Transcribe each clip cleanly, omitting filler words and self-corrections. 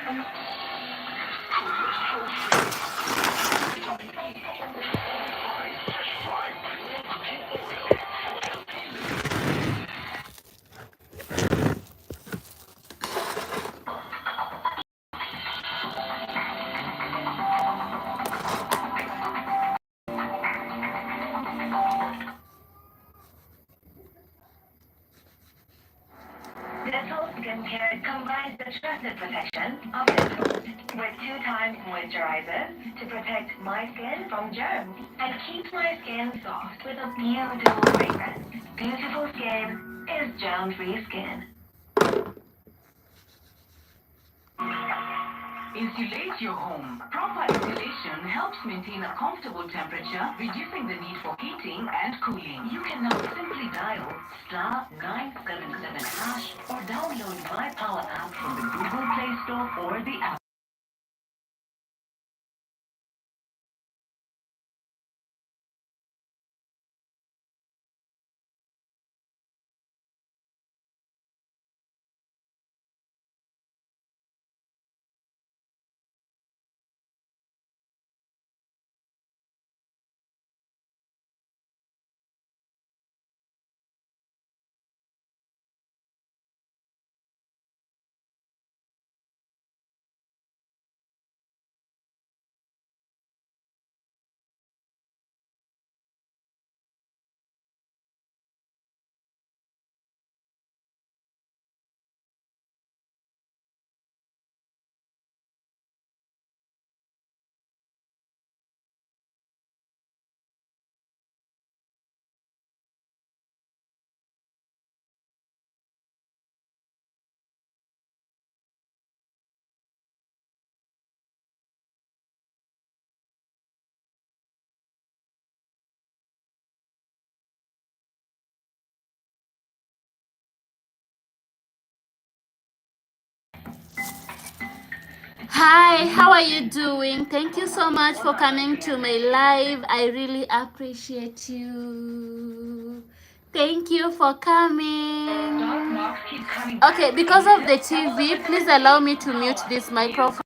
Dental skincare combines the trusted protection of dental with 2 times moisturizers to protect my skin from germs and keep my skin soft with a beautiful fragrance. Beautiful skin is germ-free skin. Insulate your home. Proper insulation helps maintain a comfortable temperature, reducing the need for heating and cooling. You can now simply dial *977# or download My Power app from the Google Play Store or the App. Hi, how are you doing? Thank you so much for coming to my live. I really appreciate you. Thank you for coming. Okay, because of the TV, please allow me to mute this microphone.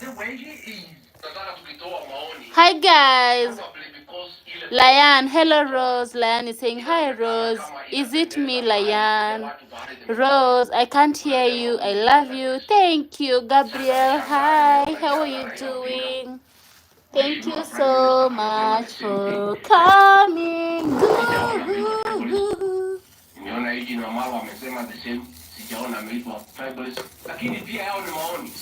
the way he is. Hi guys. Layan, hello Rose. Layan is saying hi Rose. Is it me, Layan? Rose, I can't hear you. I love you. Thank you, Gabriel. Hi, how are you doing? Thank you so much for coming. Nimeona hiki na mama amesema the same, sijaona ameitwa tribals, lakini pia yao ni maoni.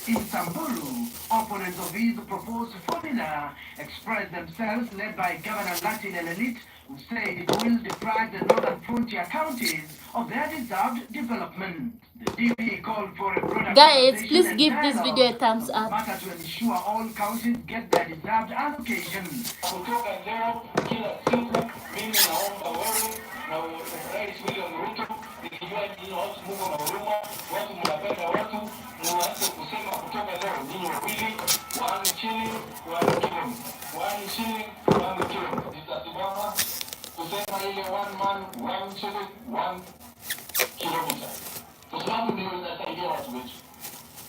In Samburu, opponents of his proposed formula expressed themselves, led by Governor Latin and elite, who said it will deprive the northern frontier counties of their deserved development. The DP called for a broader Guys, please give this video a thumbs up. matter to ensure all counties get their deserved allocation. Kutoka leo kila siku mimi naomba wewe na Rais William Ruto, nikijua nyinyi watu Mungu na huruma, watu mnapenda watu, muanze kusema kutoka leo nyinyi wawili, one shilling, one kilometer. One shilling, one kilometer. Nitasimama kusema ile one man, one shilling, one kilometer. Kwa sababu ndio inasaidia watu wetu.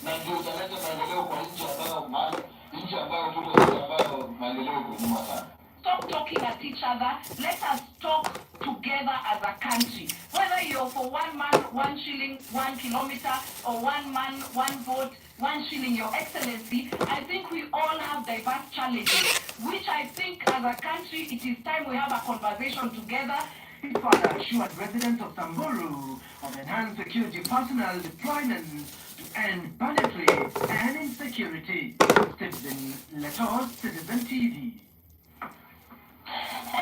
Na ndio italeta maendeleo kwa nchi ambayo tuko sasa ambayo maendeleo yako nyuma sana. Stop talking at each other. Let us talk together as a country. Whether you're for one man, one shilling, 1 kilometer, or one man, one vote, 1 shilling, Your Excellency, I think we all have diverse challenges, which I think as a country, it is time we have a conversation together. His father assured residents of Samburu of enhanced security personnel deployment to end banditry and insecurity. Citizen Letos, Citizen TV.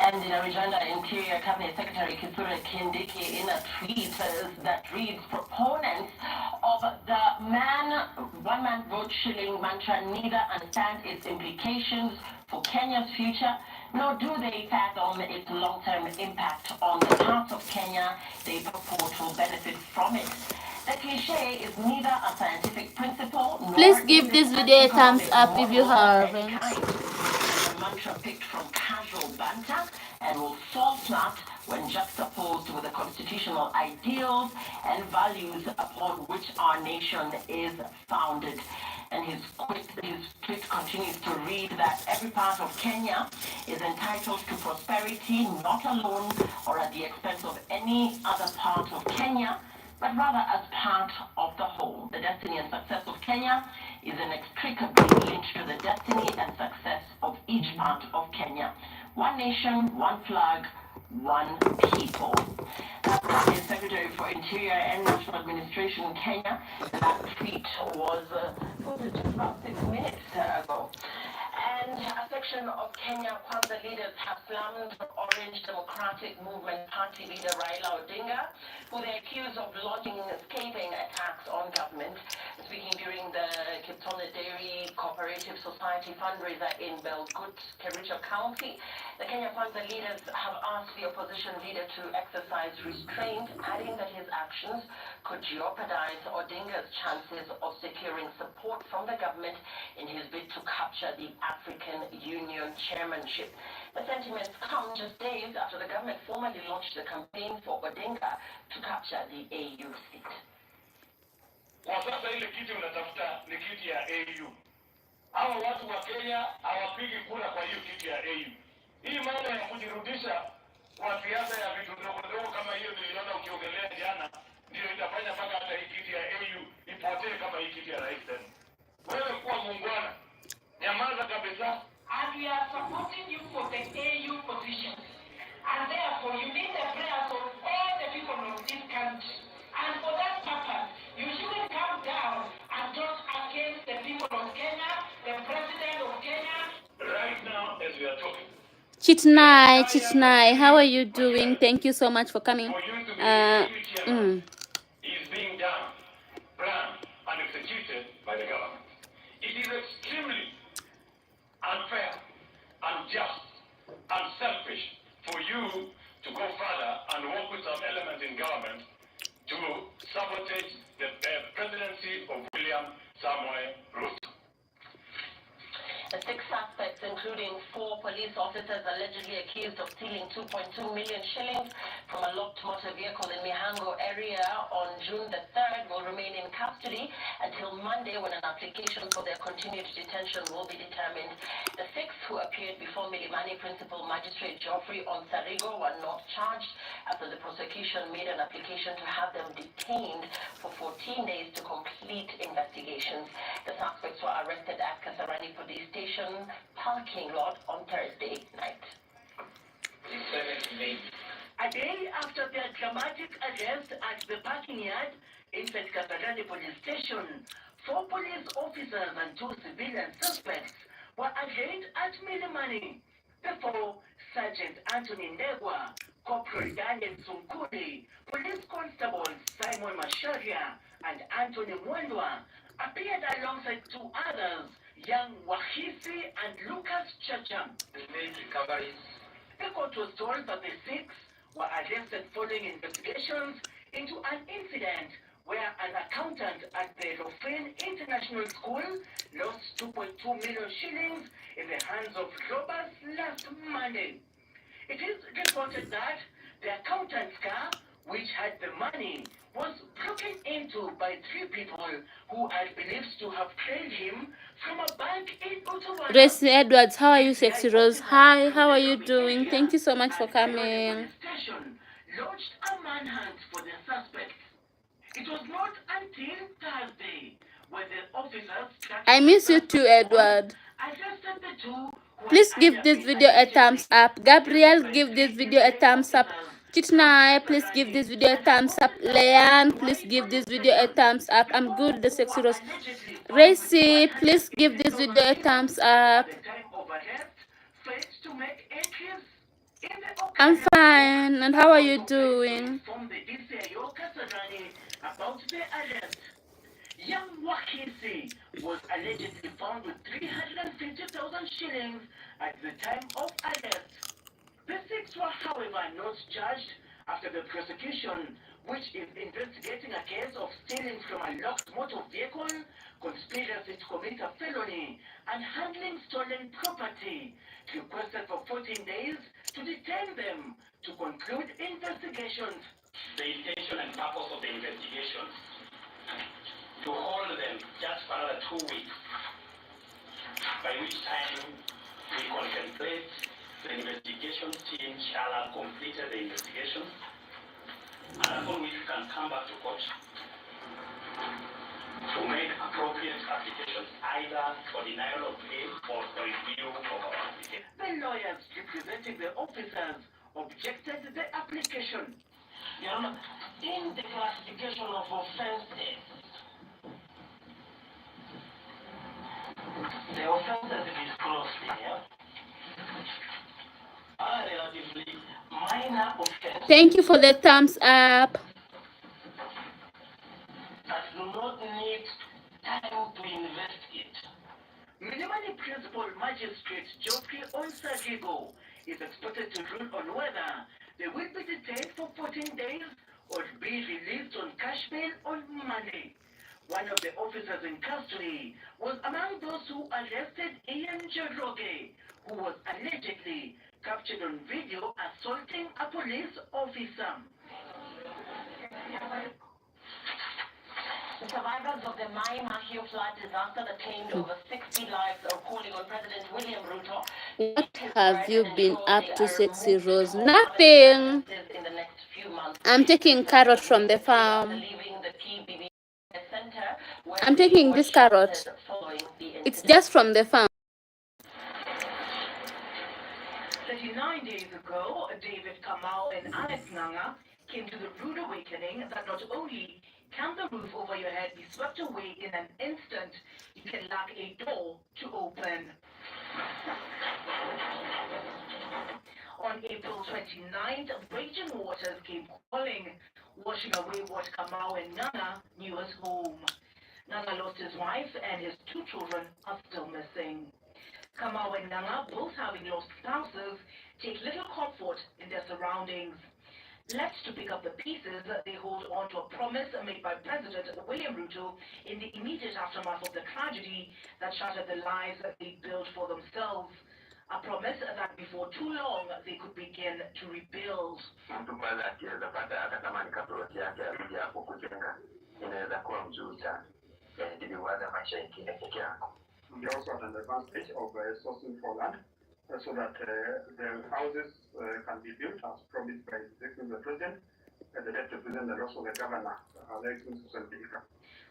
And in a rejoinder, Interior Cabinet Secretary Kithure Kindiki in a tweet that reads, proponents of the one man vote shilling mantra neither understand its implications for Kenya's future, nor do they fathom its long-term impact on the parts of Kenya they purport will benefit from it. The cliche is neither a scientific principle nor Please give this video a thumbs up if you haven't. A mantra picked from casual banter and will fall flat when juxtaposed with the constitutional ideals and values upon which our nation is founded. And his tweet continues to read that every part of Kenya is entitled to prosperity, not alone or at the expense of any other part of Kenya, but rather as part of the whole. The destiny and success of Kenya is inextricably linked to the destiny and success of each part of Kenya. One nation, one flag, one people. That's Secretary for Interior and National Administration in Kenya. That tweet was posted just about 6 minutes ago. And a section of Kenya Kwanza leaders have slammed Orange Democratic Movement Party leader Raila Odinga, who they accuse of launching scathing attacks on government. Speaking during the Kiptone Dairy Cooperative Society fundraiser in Belgut, Kericho County, the Kenya Kwanza leaders have asked the opposition leader to exercise restraint, adding that his actions could jeopardize Odinga's chances of securing support from the government in his bid to capture the African Union chairmanship. The sentiments come just days after the government formally launched the campaign for Odinga to capture the AU seat. Kwa sasa ile kiti unatafuta ni kiti ya AU. Hawa watu wa Kenya hawapigi kura kwa hiyo kiti ya AU. Hii mambo ya kujirudisha kwa siasa ya vitu ndogo kama hiyo niliona ukiongelea jana ndio itafanya mpaka hata hii kiti ya AU ipotee kama hii kiti ya rais tena. Wewe kuwa muungwana. Nyamaza kabisa. And we are supporting you for the AU positions. And therefore you need the prayers of all the people of this country. And for that purpose, you shouldn't come down and talk against the people of Kenya, the president of Kenya. Right now, as we are talking. Chitnai, how are you doing? Thank you so much for coming. For you to be is being done, planned, and executed by the government. It is extremely unfair, unjust, unselfish for you to go further and work with some elements in government to sabotage the presidency of William Samoei Ruto. The 6 suspects, including 4 police officers allegedly accused of stealing 2.2 million shillings from a locked motor vehicle in Mihango area on June the 3rd, will remain in custody until Monday, when an application for their continued detention will be determined. The 6 who appeared before Milimani Principal Magistrate Geoffrey Onsarigo were not charged after the prosecution made an application to have them detained for 14 days to complete investigations. The suspects were arrested at Kasarani Police Station parking lot on Thursday night. A day after their dramatic arrest at the parking yard inside Kasarani Police Station, 4 police officers and 2 civilian suspects were arraigned at Milimani before Sergeant Anthony Ndegwa, Corporal Daniel Sunkuri, Police Constables Simon Masharia and Anthony Mwendwa appeared alongside 2 others, Young Wahisi and Lucas Chacha. They made recoveries. The court was told that the 6 were arrested following investigations into an incident where an accountant at the Rofin International School lost 2.2 million shillings in the hands of robbers last Monday. It is reported that the accountant's car, which had the money, was broken into by 3 people who are believed to have trailed him from a bank in Ottawa. Grace Edwards, how are you, Sexy Rose? Hi, how are you doing? Thank you so much for coming. Launched a manhunt for the suspects. It was not until Thursday when the officers I miss you too, Edward. arrested the 2 who Please had give either this been video a thumbs allegedly up. Gabriel, by give this 3 video a different thumbs up. officers. Chitnai, please give this video a thumbs up. Leanne, please give this video a thumbs up. I'm good, the Sexy Rose. Racy, please give this video a thumbs up. At the time of arrest, failed to make entries in the I'm occurrence fine, and how are you doing? from the DCIO Kasarani about the arrest. Young Wakisi was allegedly found with 350,000 shillings at the time of arrest. The 6 were, however, not charged after the prosecution, which is investigating a case of stealing from a locked motor vehicle, conspiracy to commit a felony, and handling stolen property, requested for 14 days to detain them to conclude investigations. The intention and purpose of the investigations to hold them just for another 2 weeks, by which time we contemplate the investigation team shall have completed the investigation, and upon which we can come back to court to make appropriate applications, either for denial of bail or for review of our application. The lawyers representing the officers objected to the application. Your Honor, in the classification of offenses, the offenses disclosed here are relatively minor offenses Thank you for the thumbs up. that do not need time to investigate. Milimani Principal Magistrate Geoffrey Onsarigo is expected to rule on whether they will be detained for 14 days or be released on cash bail on Monday. One of the officers in custody was among those who arrested Ian Jeroge, who was allegedly captured on video assaulting a police officer. The survivors of the Mai Mahio flood disaster that claimed over 60 lives are calling on President William Ruto. What have you been up to, Sexy Rose? Nothing. In the next few months. I'm taking carrot from the farm. Leaving the PBB center where I'm taking this carrot. following the It's just from the farm. 39 days ago, David Kamau and Alex Nanga came to the rude awakening that not only can the roof over your head be swept away in an instant, you can lack a door to open. On April 29th, raging waters came calling, washing away what Kamau and Nanga knew as home. Nanga lost his wife and his 2 children are still missing. Kamau and Nanga, both having lost spouses, take little comfort in their surroundings. Left to pick up the pieces, they hold on to a promise made by President William Ruto in the immediate aftermath of the tragedy that shattered the lives they built for themselves. A promise that before too long they could begin to rebuild. We also at an advanced stage of sourcing for land so that the houses can be built as promised by the President, the Deputy President, and also the Governor,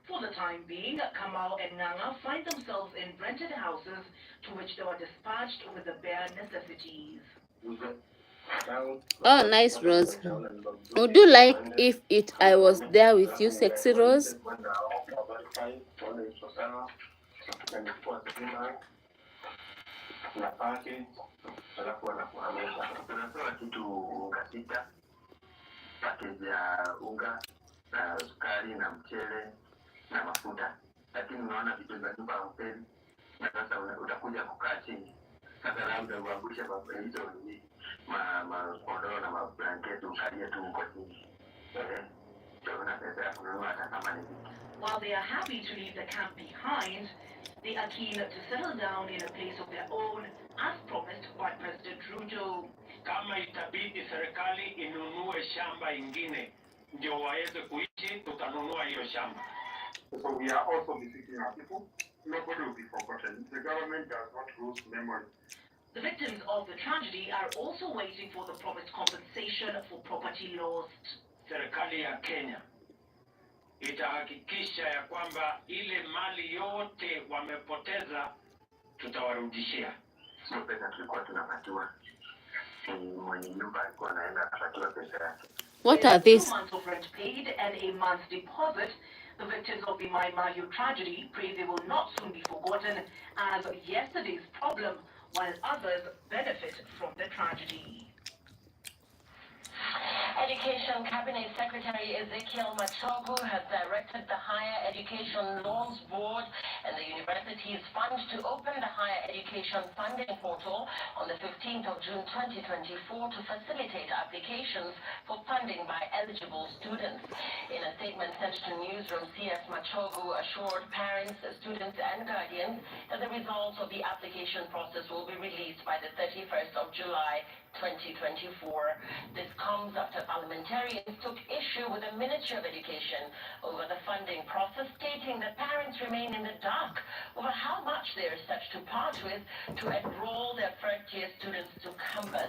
For the time being, Kamau and Nanga find themselves in rented houses to which they were dispatched with the bare necessities. Oh, nice, Rose. Would you like if I was there with you, sexy Rose? Package ya unga na sukari na mchele na mafuta, lakini unaona vitu za nyumba hoteli, na sasa utakuja kukaa chini sasa, labda uangushe hizo makodoro na mablanketi ukalie tu huko chini. Utaona pesa ya kununua hata kama ni vitu. While they are happy to leave the camp behind, they are keen to settle down in a place of their own, as promised by President Ruto. Kama itabidi serikali inunue shamba ingine ndio waweze kuishi, tutanunua hiyo shamba. So we are also visiting our people. Nobody will be forgotten. The government does not lose memory. The victims of the tragedy are also waiting for the promised compensation for property lost. Serikali ya Kenya itahakikisha ya kwamba ile mali yote wamepoteza tutawarudishia. Sio pesa tulikuwa tunapatiwa. Mwenye nyumba alikuwa anaenda kupatiwa pesa yake. What are these? 2 months of rent paid and a month's deposit. The victims of the Mai Mahiu tragedy pray they will not soon be forgotten as yesterday's problem, while others benefit from the tragedy. Education Cabinet Secretary Ezekiel Machogu has directed the Higher Education Loans Board and the Universities Fund to open the Higher Education Funding Portal on the 15th of June 2024 to facilitate applications for funding by eligible students. In a statement sent to Newsroom, CS Machogu assured parents, students and guardians that the results of the application process will be released by the 31st of July 2024. This comes after parliamentarians took issue with the Ministry of Education over the funding process, stating that parents remain in the dark over how much they are set to part with to enroll their first-year students to campus.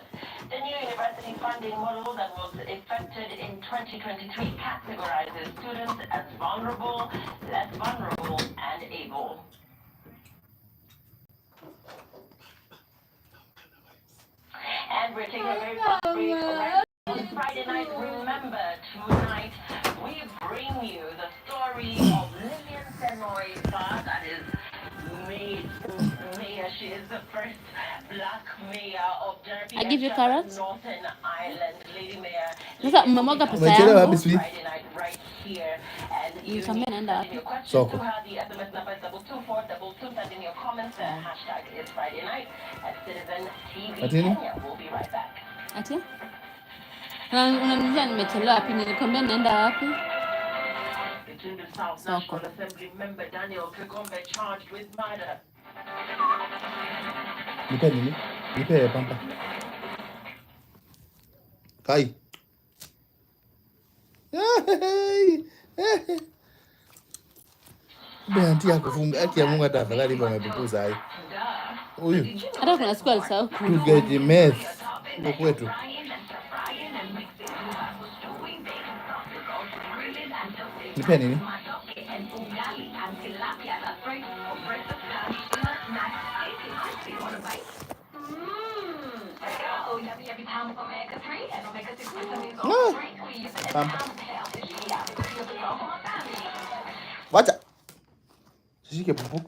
The new university funding model that was effected in 2023 categorizes students as vulnerable, less vulnerable, and able. And we're taking a very fast break right on Friday night. Remember, tonight we bring you the story of Lillian Senoy Fa, that is mayor. She is the first black mayor of Derby. I give you carrots. Northern Ireland, Lady Mayor. Sasa mmemwaga pesa Umechelewa yangu. wapi? Friday night right here. And you Nisamee need to naenda send in your wapi? questions Soko. to her. The SMS number is 22422. Send in your comments. The hashtag is Friday night at Citizen TV Atini? Kenya. We'll be right back. Ati? Unaniuliza nimechelewa wapi? Nilikwambia naenda wapi? Between the South Soko. National Assembly member Daniel Kagombe charged with murder. Nipe nini? Nipe pampa. Kai. Beanti ya kufunga haki ya Mungu hata afadhali kwa mabukuza hai. Huyu Hata kuna siku alisahau to get the meth huko kwetu. Nipe nini? Pampa. Wacha. Shike pupu.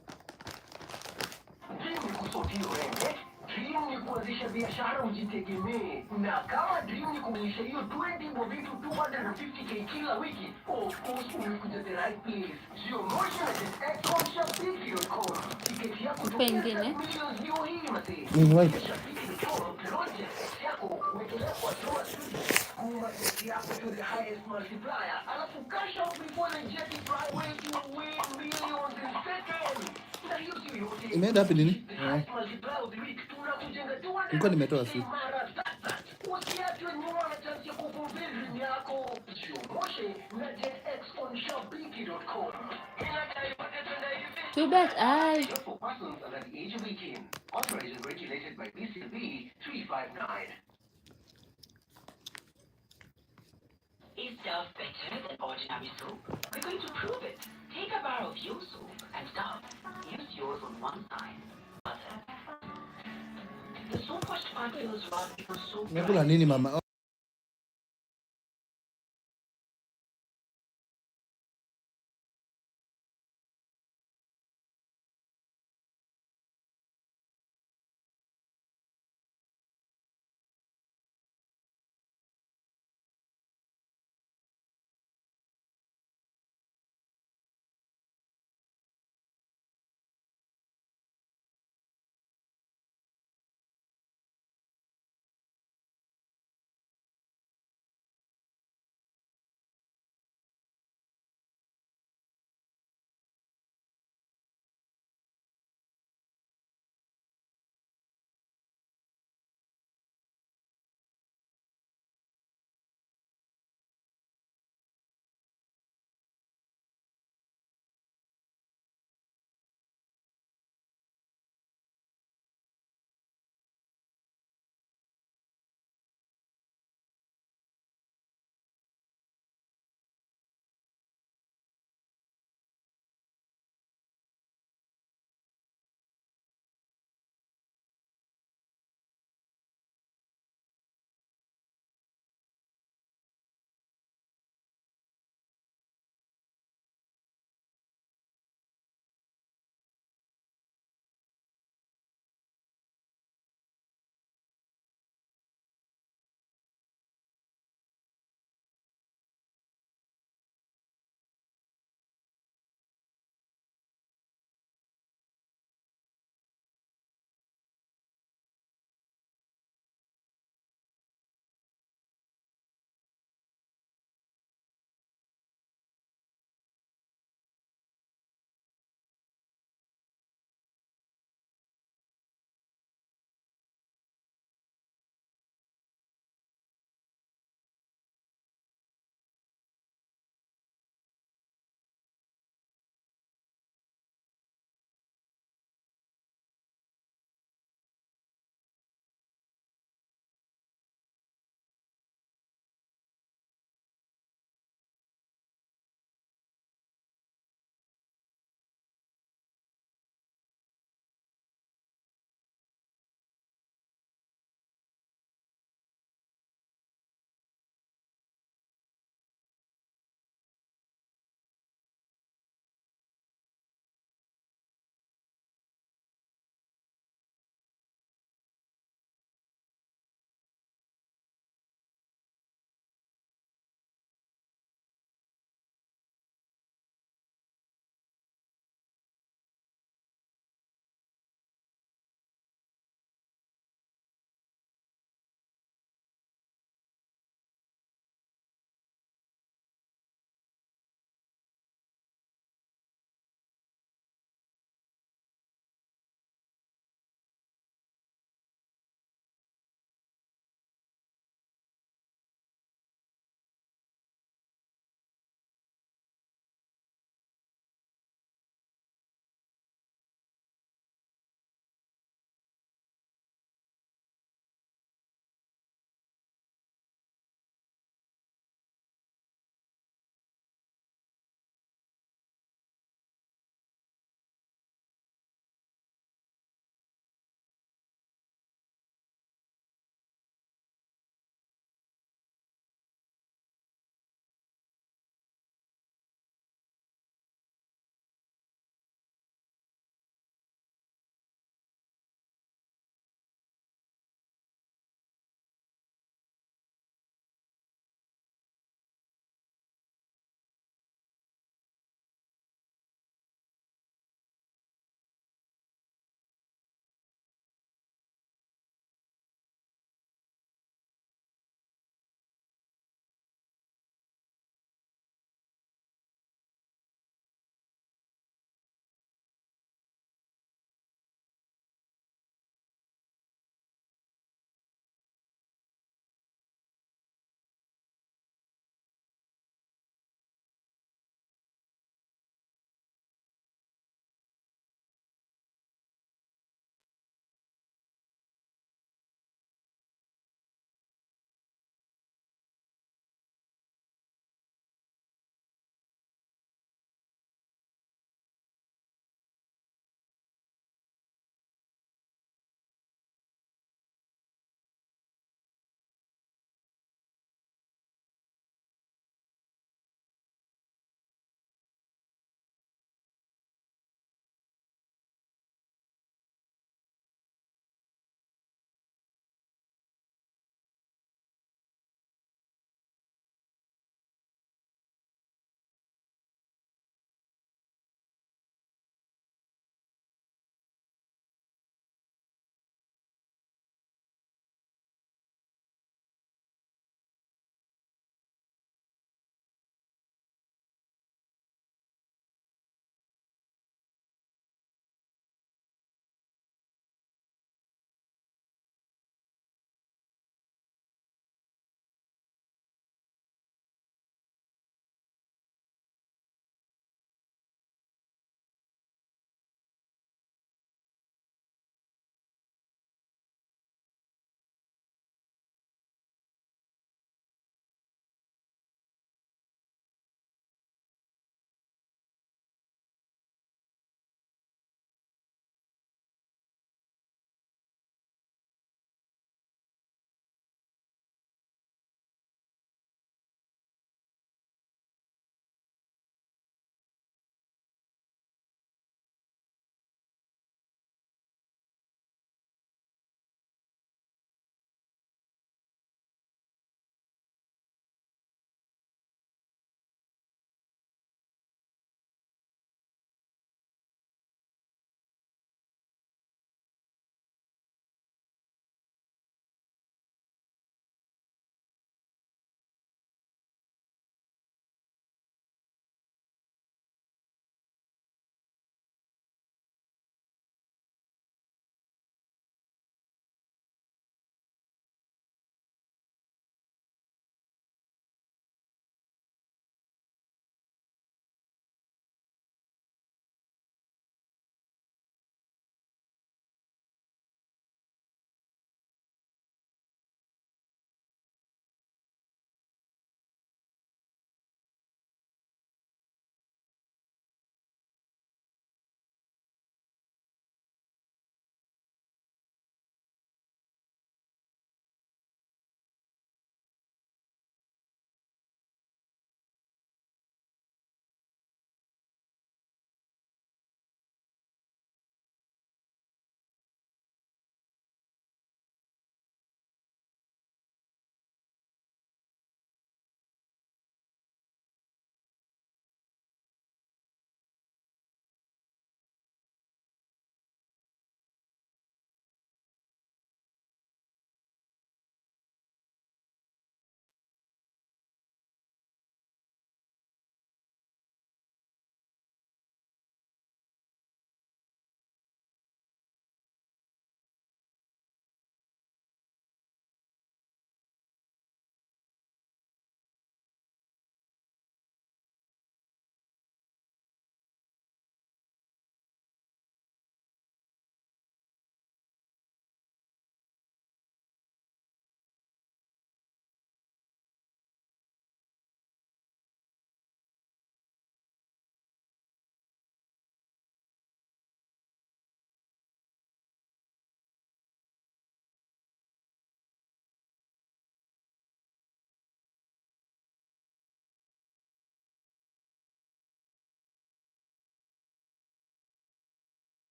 Dream ni kuanzisha biashara ujitegemee, na kama dream ni kumlisha hiyo 20 bovitu 250k kila wiki, of course umekuja the right place. Sio motion at exxonshabiki.com. Tiketi yako Pengine. millions ndio hii mate. Nini wapi? Shabiki.com project yako wekelea kwa toa studio. sukuma beti yako to the highest multiplier. Alafu cash out before the jet fly away, you win millions in seconds. Na hiyo sio yote. Imeenda wapi nini? The highest multiplier of the week. Tunakujenga Nilikuwa 200 nimetoa si. mara tatu. Usiachwe nyuma na chance ya kufumbia dream yako. Jiomoshe na JetX on shopbiki.com. Too bad I. For persons under the age of 18. Authorized and regulated by BCB 359. Is Dove better than ordinary soap? We're going to prove it. Take a bar of your soap and Dove. Use yours on one side. Butter. The soap washed part feels raw because soap Umekula nini mama?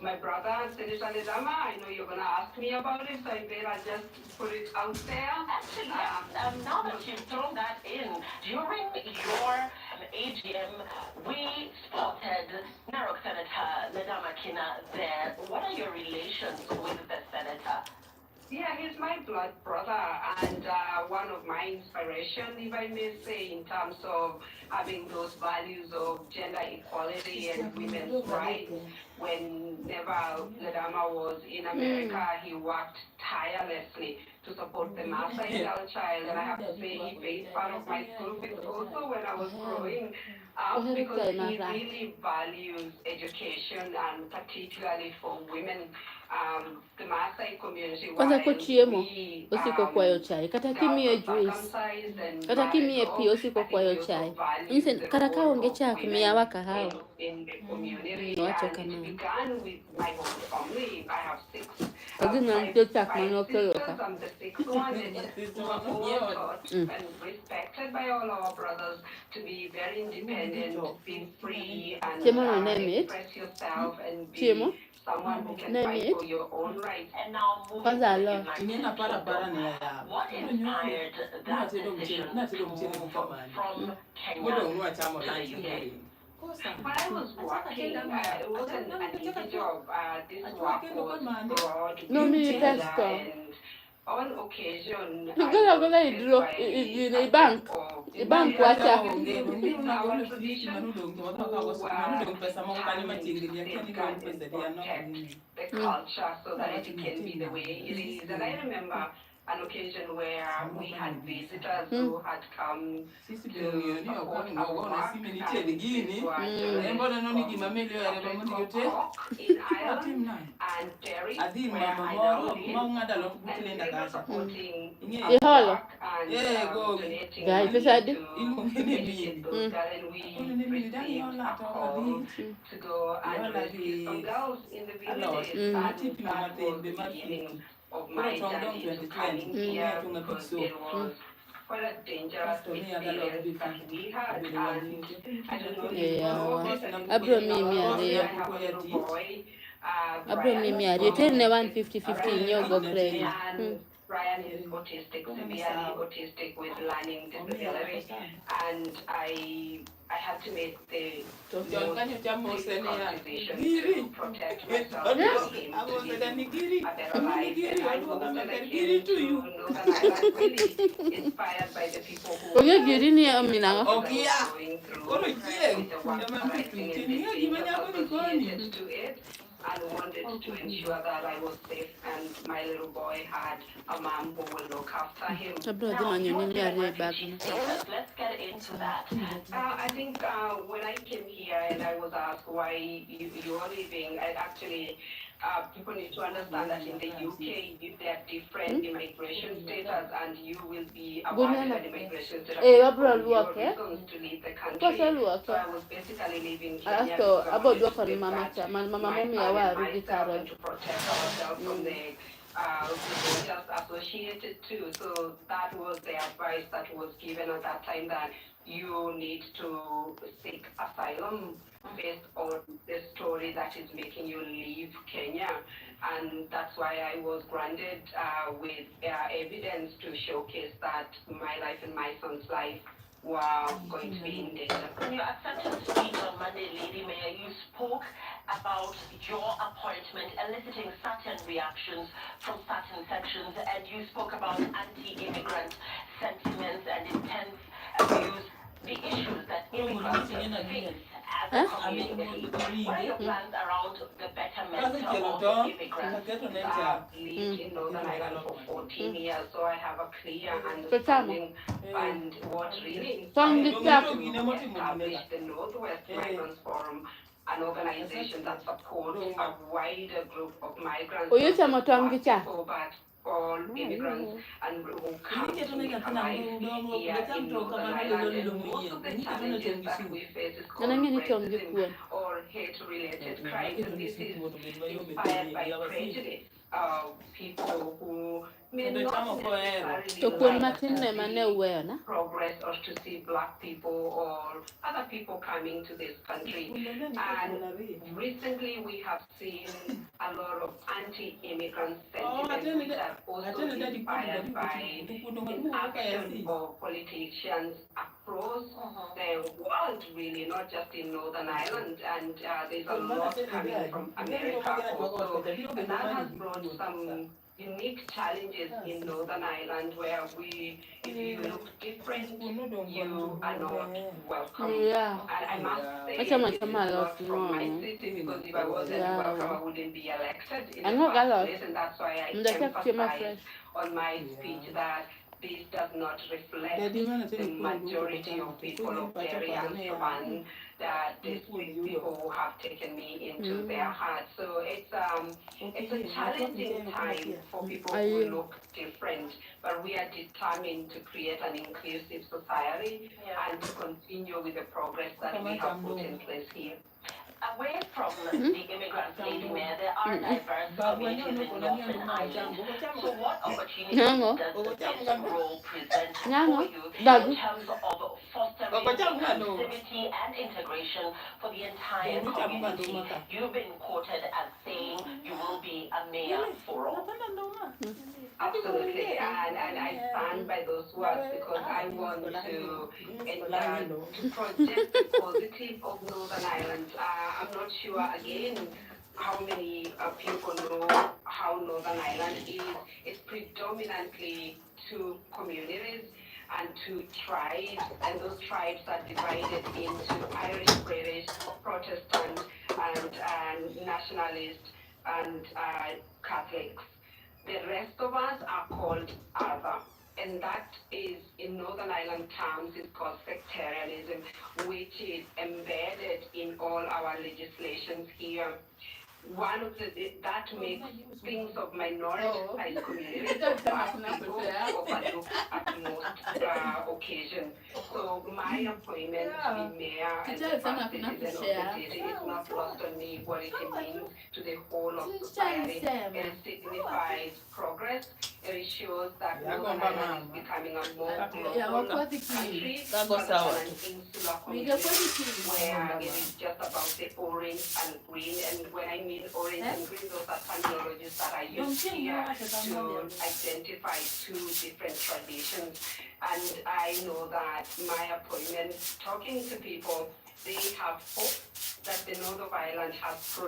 my brother, Senator Ledama, I know you're going to ask me about it, so I better just put it out there. Actually, now that you've thrown that in, during your AGM, we spotted Narok Senator Ledama Kina there. What are your relations with the senator? Yeah, he's my blood brother and one of my inspiration, if I may say, in terms of having those values of gender equality and women's rights. Whenever Ledama was in America, he worked tirelessly to support the Maasai girl child, and I have to say he paid part of my school fees also when I was growing up because he really values education and particularly for women. The Maasai community, Kwanza ko chiemo we osiko kwayo chai kata kimie juice kata kimie pi osiko kwayo chai nse kata ka onge chak miya wa kahawa wacho kamano began with my own family. I have six Adina ndio chak mano kelo ka I'm the sixth one, and we were all taught and respected by all our brothers to be very independent, be free, and express yourself and be someone who can fight for your own rights. And now moving to the United Kingdom, what inspired that decision to move from Kenya to the UK? When I was working, it wasn't an easy job. This work was broad, no me and on occasion, in a bank wacha our tradition the culture so that it can be the way it is. And I remember an occasion where we had visitors who had come to support our work. In Ireland and Derry, where I now live, and they were supporting our work and donating money to benefit those girls. And we received a call to go and rescue some girls in the villages, and that was the beginning of my journey to coming here because it was quite a dangerous experience that we had, and I don't know if you know this, I have a little boy, Brian, terne 150 nyogo kreni and Brian is autistic, severely autistic with learning disability, and I had to make the most difficult decision to protect myself from him, to give him a better life. And I moved and I came to Northern Ireland, really inspired by the people who are going through with the work arising in between associated to it, and wanted to ensure that I was safe and my little boy had a mom who will look after him. Let's get into that. I think when I came here and I was asked why you are leaving, I actually people need to understand that in the UK there are different immigration status, and you will be awarded an immigration status for your reasons to leave the country. So I was basically leaving Kenya because I wanted to get back to my family myself and to protect ourselves from the just associated too. So that was the advice that was given at that time, that you need to seek asylum based on the story that is making you leave Kenya. And that's why I was granted with evidence to showcase that my life and my son's life were going to be in danger. In your acceptance speech on Monday, Lady Mayor, you spoke about your appointment eliciting certain reactions from certain sections, and you spoke about anti-immigrant sentiments and intense abuse, the issues that immigrants face as a community. What are your plans around the betterment of immigrants? I've lived in Northern Ireland for 14 years, so I have a clear understanding and what really inspired me to establish the Northwest Migrants Forum, an organization that supports a wider group of migrants, people, but all immigrants and who come to make a life here in Northern Ireland. And most of the challenges that we face is called racism or hate-related crimes, and this is inspired by prejudice. People who may not necessarily To kun like matin to ne mane see uweyo na. progress or to see black people or other people coming to this country. And recently we have seen a lot of anti-immigrant sentiment which are also inspired by inaction of politicians across the world, really, not just in Northern Ireland. And there's a lot coming from America also. And that has brought some unique challenges in Northern Ireland where if you look different, you are not welcome. Yeah. And I must say, Acha this is machama not lot from my no. city, because if I wasn't welcome, I wouldn't be elected in the Ano first galot. place. And that's why I Mdaka kima emphasize fresh. on my speech that this does not reflect the majority of people of Derry. I'm one that these people who have taken me into their hearts. So it's a challenging time for people who look different, but we are determined to create an inclusive society and to continue with the progress that we have put in place here. Away from the immigrant lady mayor, there are diverse communities in Northern Ireland. So what opportunities does this role present for you in terms of fostering inclusivity and integration for the entire community? You've been quoted as saying you will be a mayor for all. Absolutely, and I stand by those words because I want to project the positive of Northern Ireland. I'm not sure again how many people know how Northern Ireland is. It's predominantly two communities and two tribes, and those tribes are divided into Irish, British, Protestant, and nationalist, and Catholics. The rest of us are called other, and that is, in Northern Ireland terms, is called sectarianism, which is embedded in all our legislations here. One of that makes things of minority-sized communities of black people overlooked at most occasions. So my appointment to be mayor and the first citizen of the city is not lost on me what it means to the whole of society. It signifies progress. It shows that Northern Ireland is becoming a more global country rather than an insular community where it is just about the orange and green. And when I mean orange and green, those are terminologies that I use here to identify two different traditions. And I know that my appointment, talking to people, they have hope that the North of Ireland has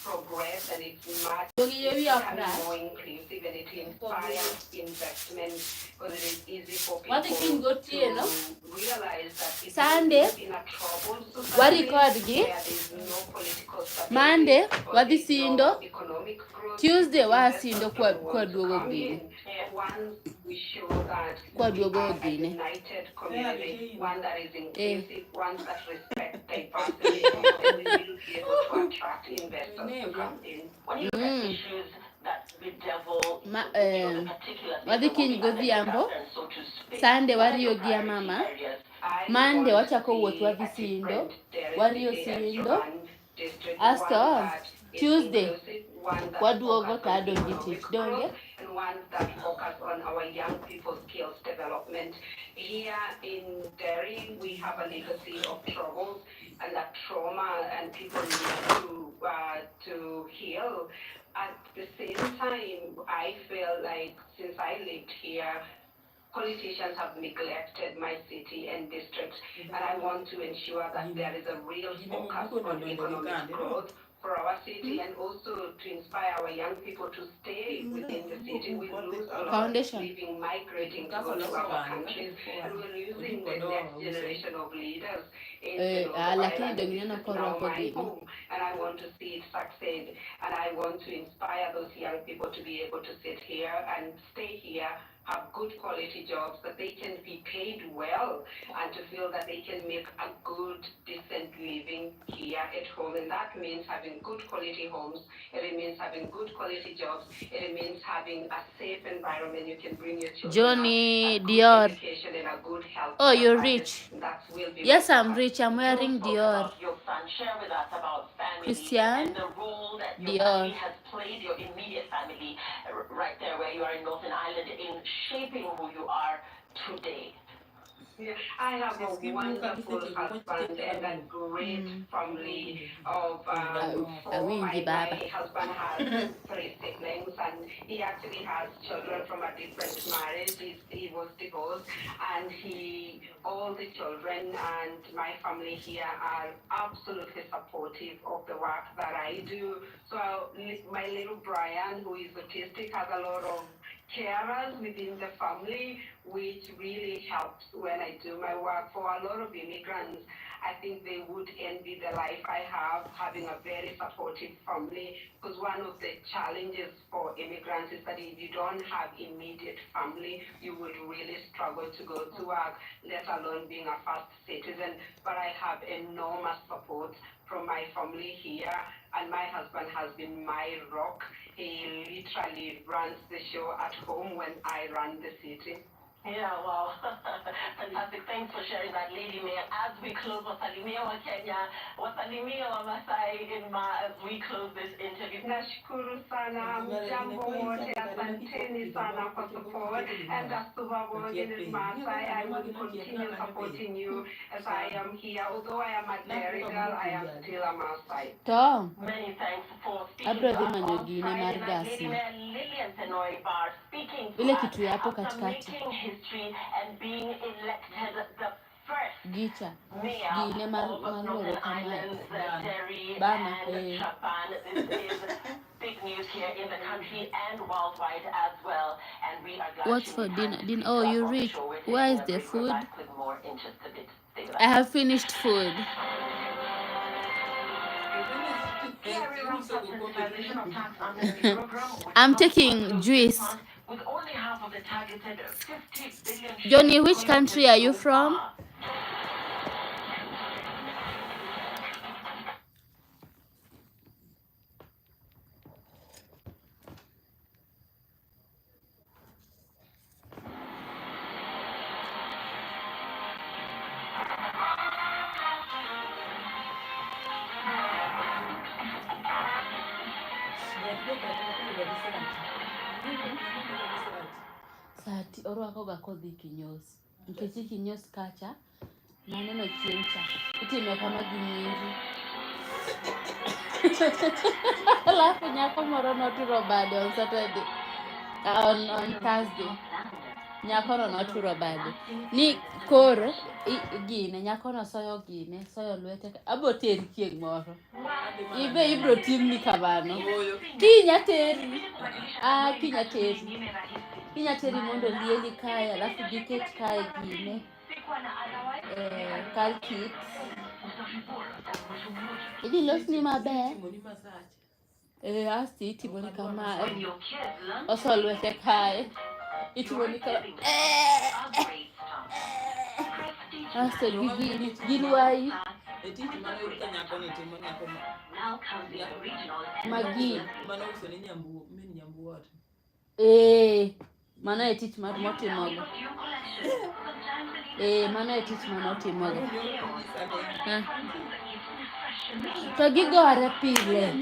progressed and it's much becoming more inclusive, and it inspires investment, because it is easy for people to realize that if Sunday, you live in a troubled society where there is no political stability, Monday, or what there's is no economic growth, Tuesday, what is investors kwa don't kwa want to duogo come gini. in. Once we show that Kwa we duogo are a gini. united community, one that is inclusive, one that respects diversity, then we will be able to attract investors to come in. When you look at issues that bedevil the particular Wadi king gozi ambo. so to speak, Sunday what are wari your yogia priority mama. areas? Monday wachako wuoth wadhi Sindo. Wari Sindo. Asto Tuesday waduogo to adonji tich donge. And ones that focus on our young people's skills development. Here in Derry, we have a legacy of troubles and that trauma, and people need to heal. At the same time, I feel like since I lived here, politicians have neglected my city and district, and I want to ensure that there is a real focus on economic growth for our city, and also to inspire our young people to stay within the city. We lose a lot living, migrating to go to other countries, and we're losing the next generation of leaders in the North of Ireland. This is now my home, and I want to see it succeed, and I want to inspire those young people to be able to sit here and stay here have good quality jobs, that they can be paid well, and to feel that they can make a good, decent living here at home. And that means having good quality homes, it means having good quality jobs, it means having a safe environment you can bring your children Johnny up, a good Dior. education and a good health. Oh, you're rich. That will be Yes, my I'm focus. rich. I'm wearing You spoke Dior. about your son. Share with us about family Christian and the role that your Dior. family has played, your immediate family, right there where you are in Northern Ireland, in shaping who you are today. Yeah, I have a wonderful husband and a great family of four. My husband has 3 siblings, and he actually has children from a different marriage. He was divorced, and all the children and my family here are absolutely supportive of the work that I do. So my little Brian, who is autistic, has a lot of carers within the family, which really helps when I do my work. For a lot of immigrants, I think they would envy the life I have, having a very supportive family, because one of the challenges for immigrants is that if you don't have immediate family, you would really struggle to go to work, let alone being a first citizen. But I have enormous support from my family here, and my husband has been my rock. He literally runs the show at home when I run the city. Yeah, wow. Fantastic. Thanks for sharing that, Lady Mayor. As we close, wasalimia wa Kenya, wasalimia wa Masai as we close this interview. Nashukuru sana, mjambo wote, asanteni sana for support, and Asuba Masai, I will continue supporting you as I am here. Although I am a dairy girl, I am still a Masai. Tom. Many thanks for speaking Abro to di us on manyogine Friday mar night. Lady gasi. Mayor Lillian Tenoy Barr speaking to Ile us kitu ya hapo after katikati. making history and being elected the first Gicha. mayor Gine mar of maloro Northern kama Ireland, Derry Bana, and Chapan. This is big news here in the country and worldwide as well. And we are glad What's to for be dinner? time to Dinner. speak Oh, to us you on the rich. show. We're Where taking is a the break. We're food? back with more in just a bit. Stay with us. I have finished food. I'm taking juice. With only half of the targeted 50 billion Johnny, which country are you from? Sati orwako ga kodhi kinyosi. Nikech kinyosi kacha naneno chieng' cha. Itime kama gi nyiri. Alafu nyako moro noturo bade on Saturday. On Thursday. Nyako no noturo bade. Ni koro gine nyako no soyo gine, soyo lwete. Abo teri chieng' moro. Ibe ibro timni kamano. Kinya teri. Kinya teri. Kinya teri mondo lieli kae, alafu giket kae gine. Kal kit. Idi losni maber. Asti itimoni kama. Oso lwete kae. Itimoni kama. Asto gilwai. Magi. Mano e tich mar motimogo. Mano e tich manotimogo. To gigore pile.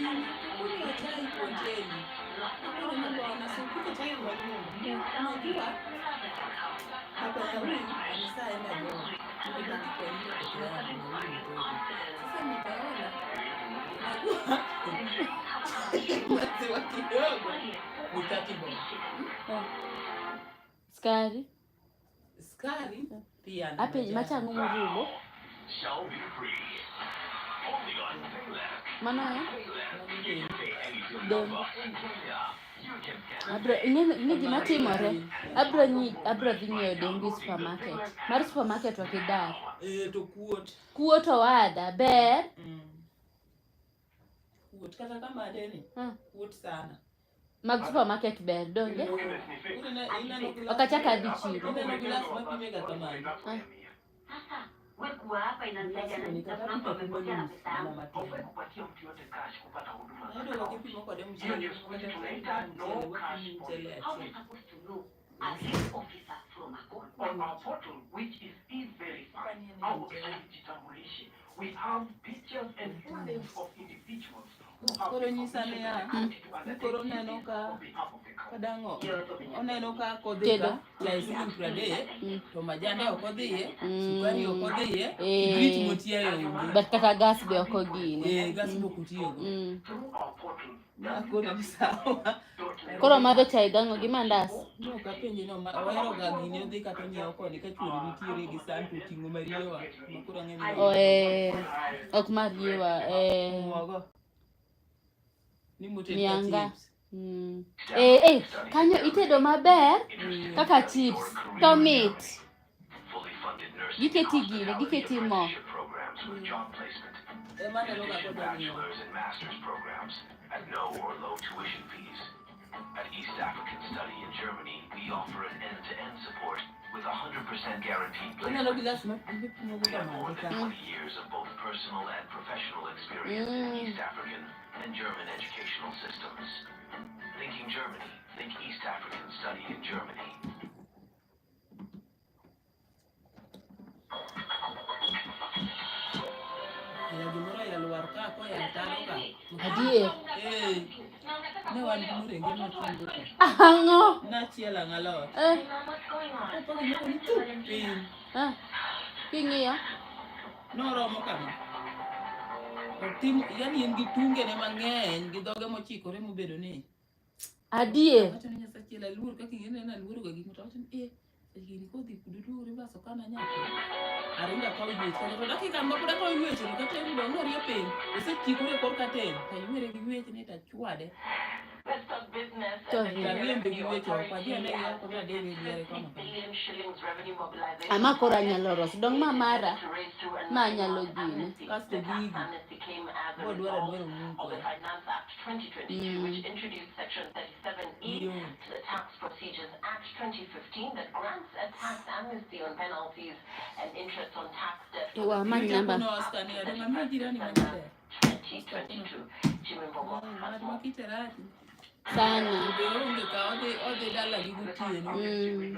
Skari pia ape machangu murubo mana dembo abro ni gima timore abro dhi nyiewo dembi supermarket mar supermarket wakidar to kuot owada ber kuot kata kama deni kuot sana mag supermarket ber donge wakachaka hadi chiro. Sasa wewe hapa inasaidia na mtu amekosea pesa. Haufai kupatia mtu yote cash kupata huduma za account. Hiyo ndio siku hizi tunaita no cash policy. How are we supposed to know? At least officer from a court. On our portal, which is e-verified, our website jitambulishe, we have pictures and full names of individuals who have permission and authority to undertake duties on behalf of the county. Oneno ka kodhika laising prade to majande okodhiye sukari okodhiye kibrit motiayo onge but kata gas be okogine gas bokutiyo Through our portal, akona ni sawa koro madho chai gang'o gi mandas. no kapenje no wahero ga gini odhi kata nyiewo koni ka chuori nitiere gi santo ting'o mariewa makoro ang'eni Ok mariewa mogo ni moted mianga. chips Kanyo itedo maber kaka chips to mit. Giketi gine, giketi mo. emaneno ga koda ni At no or low tuition fees. At East African Study in Germany, we offer an end-to-end support with 100% guaranteed oneno placement. gilas mo We have more than ga 20 years of both personal and professional experience in East African and German educational systems. Thinking Germany, think East African Study in Germany. ya gimoro ya luar ka ko ya taro ka Adie. ne wan gi murenge matundo ka Ango. na chiela ngalot What's going on? ko gi ni tu pin King'iyo. noromo kama otim yani en gi tunge ne mang'eny gi dhoge mochikore mobedo ni Adie. wacho ni nyasaye chiela luor kaka ing'e na luor ga gik moko wacho ni gini kodhi kududuore baso kana nyako aringa kaw yueche to dakika moko da kaw yueche no kata yudo ng'ori piny osechikore kor katen to yuere gi yueche ni ta chwade Let's talk business. Talk And the business. revenue Talk authority business. has Talk 50 business. billion shillings revenue mobilization. Ama koro anyalo roso dong ma mara To raise through a ma national anyalo gine. amnesty. Kasto The tax gigi. amnesty came as a Bod result dwaro of the Finance Act 2022, which introduced Section 37E to the Tax Procedures Act 2015 that grants a tax amnesty on penalties and interest on tax debt for Ewa the ma period nyamba. Kuno askani ya donga mimi jirani December mwenyewe 2022. Chimimbogo has more. makiterati Sana. be onge ka odhi dala gi gotieno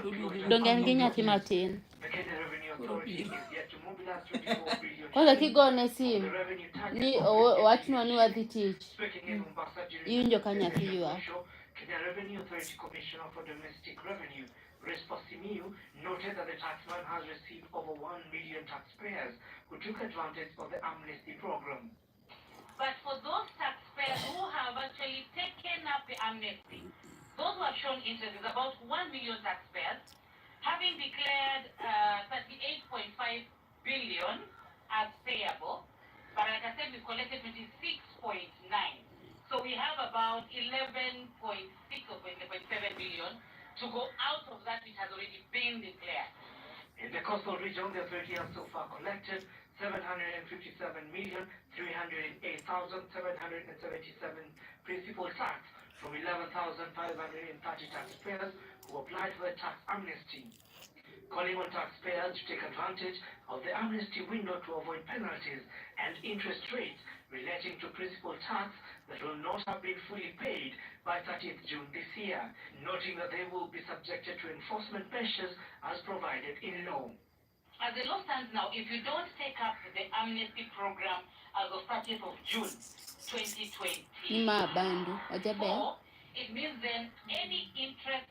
to duogo Dong en gi nyathi matin. the Kenya Revenue Authority is yet to mobilize 24 billion Kwanza kigone sim the revenue target ni of the owachnwa ni wadhi tich. Speaking in Mombasa during Iwinjo ka the nyathi session ywak. show, Kenya Revenue Authority Commissioner for Domestic Revenue, Responsimiu, noted that the taxman has received over 1 million taxpayers who took advantage of the amnesty program. But for those taxpayers who have actually taken up the amnesty, those who have shown interest is about 1 million taxpayers, having declared 38.5 billion as payable. But like I said, we collected 26.9. So we have about 11.6 or 11.7 billion to go out of that which has already been declared. In the coastal region, the authority has so far collected 757,308,777 principal tax from 11,530 taxpayers who applied for the tax amnesty. Calling on taxpayers to take advantage of the amnesty window to avoid penalties and interest rates relating to principal tax that will not have been fully paid by 30th June this year, noting that they will be subjected to enforcement measures as provided in law. As the law stands now, if you don't take up the amnesty program as of 30th of June 2020, Ima bandu. Wajabe. it means then any interest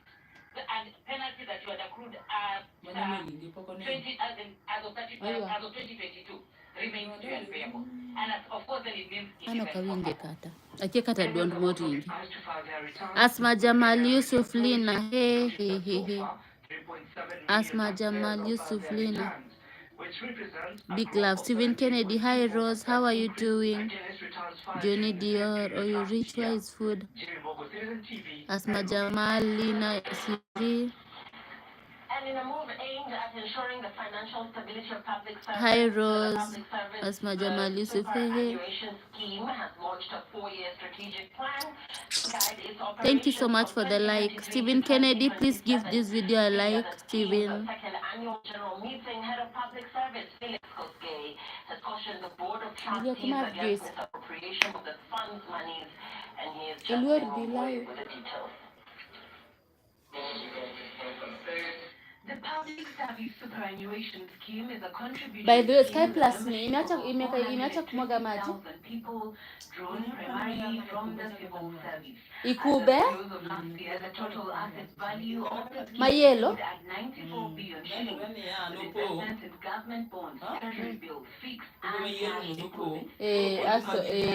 and penalty that you had accrued as 2022 remains to be unpayable. And of course, then it means it Ano is kawinje kata. Akie kata duond moringi. As to file their returns, Asma Jamal Yusuf Lina. He. so far, 3.7 Asma million Jamal taxpayers Yusuf filed their Lina. returns, which represents a Big growth love. of Stephen Kennedy. Hi 17.4% Rose. How are you doing? against returns filed Johnny during the same Dior. period Are you last rich? year. Where is food? Jimmy Mogo, Citizen TV, Asma Nairobi. Jamal Lina. Siri. And And in a move aimed at ensuring the financial stability of public Hi servants, Rose. Asma Jamal Yusuf. Superannuation Scheme has launched a 4-year strategic plan to guide its Thank you so operations much from for the like. 2023 to Stephen Kennedy, please give 2027. this video a The like. other scheme, the Stephen. second annual general meeting, head of public service Felix Koskei has cautioned the board of trustees against misappropriation of the fund's monies, and he is just in way with the details. The Public Service Superannuation Scheme is a contribution By the way, Sky scheme with Plus membership ni of imeacha kumwaga maji. 420,000 people drawn primarily from the civil service. Ikube. As of close of last year, the total asset value of the scheme Mayelo. stood at 94 billion shillings, with investments in government bonds, treasury bills, fixed and cash deposits.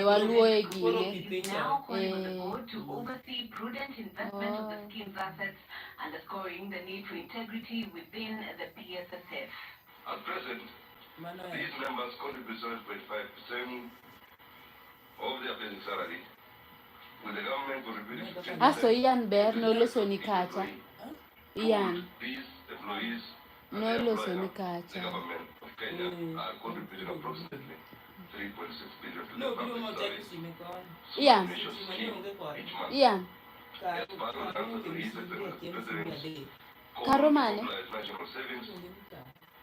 Waluo It egine. is now calling on the board to oversee prudent investment of the scheme's assets, underscoring the need for integrity within the PSSF. At present, these members contribute 7.5% of their basic salary, with the government contributing 15%. Aso Ian Bear no loso ni kacha. Ian. These employees and No their loso employer, ni the kacha. government of Kenya, are contributing approximately 3.6 billion to the public service Ian. superannuation scheme each month. Ian. As part of the answer to his excellency President's call to Karomane. mobilize national savings,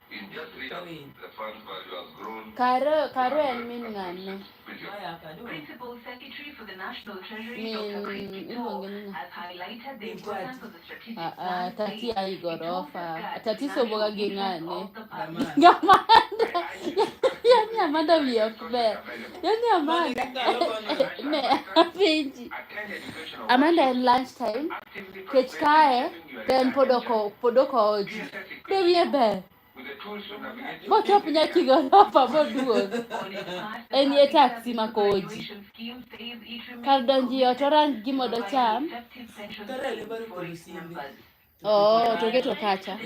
in just 3 years, the fund's value has grown Karo and min ngane. billion. Principal Secretary for the National Treasury, Min Dr. Christy Too, ilonge has highlighted the importance of the strategic Ah, plan. tati saying ay it will gorofa. safeguard Tati the soboga national interest gingane. of the public. Gamanda. Yani Amanda wiokbe. Yani Amanda. Ne, pinji. Amanda in lunchtime. Kechkae. Then podoko oji. Dewi ebe. Bocho punya kigorofa boduog. Enye taxi mako oji. Kardonji otoran gimodo cham. Oh, to get a catcher.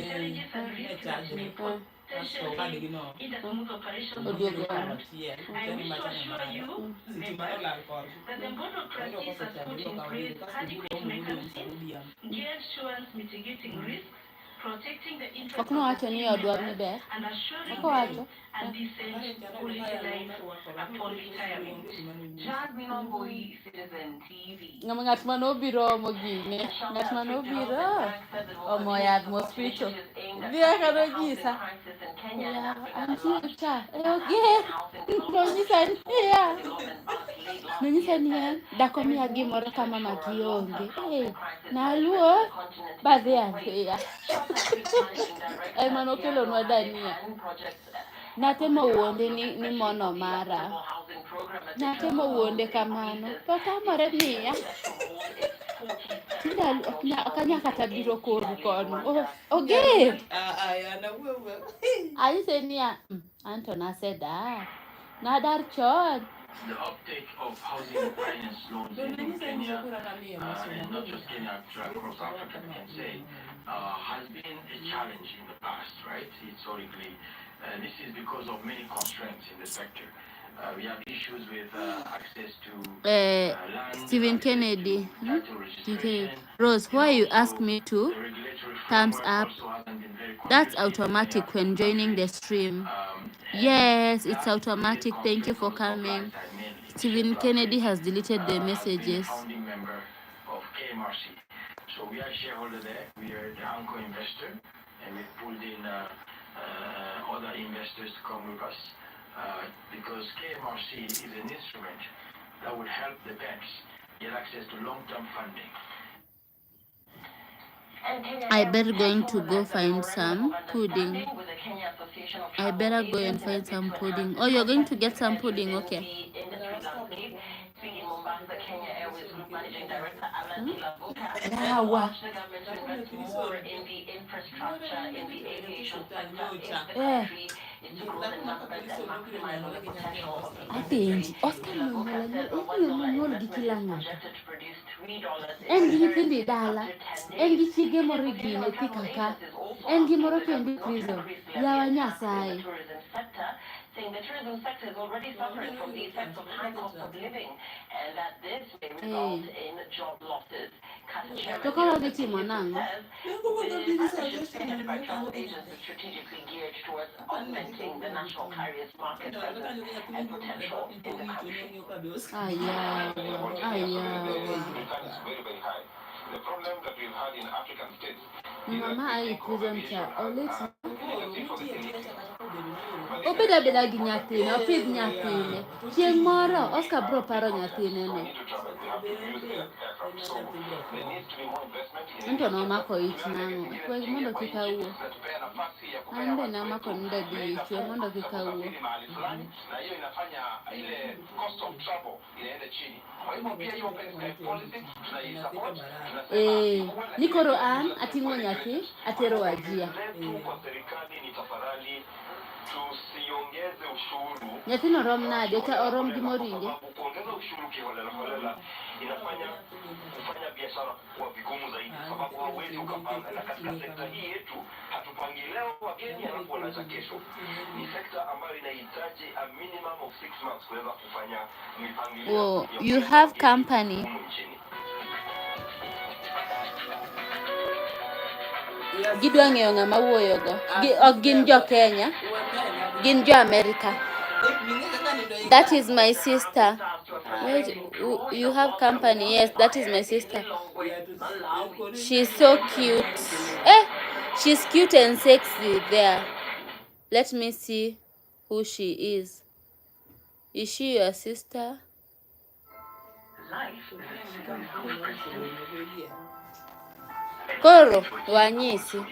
Protecting the interest Okuno of wacho the ni scheme odwa members ni ber. and assuring Oko wacho. them a decent quality life upon retirement. Jasmine Omboi, Citizen TV. Ngat man obiro mo gine. Ngat man obiro. Omo yath mosquito. Dia karo nyisa. Ya, anti cha. Oge. Nonyisa ni ya. Nonyisa ni ya. Dako mi agimoro kama makionge. Naluo. Badhi yangu ya. Ay mano kelo nwa dania. Natemo wuonde ni mono mara. Natemo wuonde kamano. Patamore niya. Okanya kata biro koru kono. Oge. Ayi se niya. Antona said nadar chon. The uptake of housing finance loans in Kenya, and not just Kenya, across Africa, I can say, has been a challenge in the past, right? Historically, this is because of many constraints in the sector. We have issues with access to land, Stephen Kennedy. Rose, why you ask me to? Thumbs up. That's automatic when joining the stream. Yes, it's automatic. Thank you for coming. Stephen Kennedy has deleted the messages. Founding member of KMRC. So we are a shareholder there. We are the anchor investor, and we pulled in other investors to come with us because KMRC is an instrument that would help the banks get access to long-term funding. I better going to go find some pudding. I better go and find some pudding. Oh, you're going to get some pudding, okay. Atinji, Oscar Manuel Gikilanga. Engi tindi dala. Engi chige morigine tikaka. Engi moro kendi prison. Yawa Nyasaye. Saying the tourism sector is already suffering from the effects of high cost of living and that this may result in job losses. Toka wadhi timo nang'o? The partnership spearheaded by travel agents is strategically geared towards augmenting the national carrier's market presence and potential in the country. Ayawa, ayawa. Return is very, very high. The problem that we've had in African states is that Mama we ai think of prison aviation cha as olit. a necessity for the elite. But Obeda beda gi nyathine, opidh nyathine. Chieng' moro Oscar bro paro nyathine so we no. need to travel. We have to use aircraft. So there needs to be more investment in Anto infrastructure. nomako ich Tunaanza nang'o. zingine Kwek mondo tukiingia kik kwa nchi awuo. zinatupea nafasi ya kupea An be watu namako wetu ndadi bei ichwe nafuu mondo za kik awuo. kusafiri mahali fulani, na hiyo inafanya ile cost of travel inaenda chini. Kwa hivyo pia hiyo open sky policy tunaisupport. Tunasema Ni koro an ating'o nyathi atero Wajir. letu kwa serikali ni tafadhali tusiongeze ushuru. Nyathino rom nade cha orom gi moringe. Kuongeza ushuru kiholela holela inafanya kufanya biashara kuwa vigumu zaidi, sababu hauwezi ukapanga. Na katika sekta hii yetu hatupangi leo wageni alafu wanaacha kesho. Ni sekta ambayo inahitaji a minimum of 6 months kuweza kufanya mipangilio. Oh, you have company. Gidwa ng'eyo ng'ama wuoyogo. Ok gin jo Kenya, gin jo America. That is my sister. Wait, you have company? Yes, that is my sister. She's so cute. She's cute and sexy there. Let me see who she is. Is she your sister? Koro, wanyisi.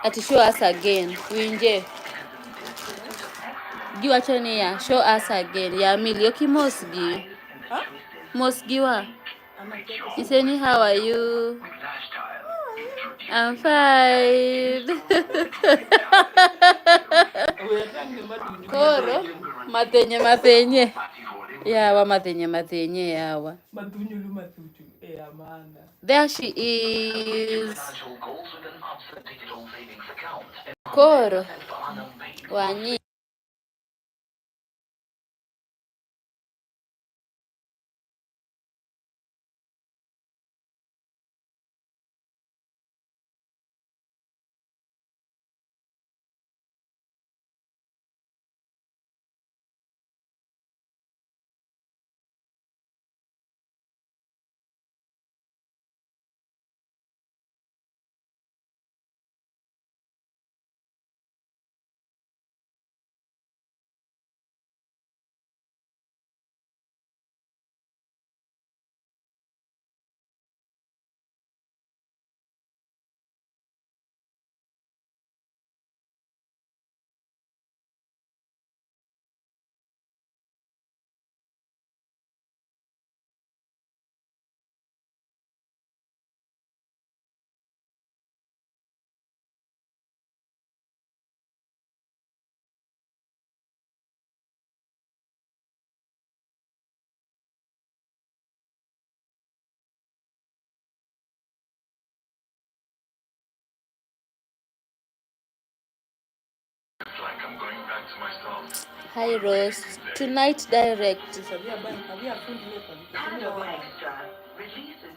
Ati show us again. Winje. Giwacho niya, show us again. Ya milio ki mosgi. Mosgi wa. Iseni, how are you? I'm fine. Koro, mathenye. Yawa mathenye yawa. There she is. Koro. Wanyi. Hi Rose. Tonight direct.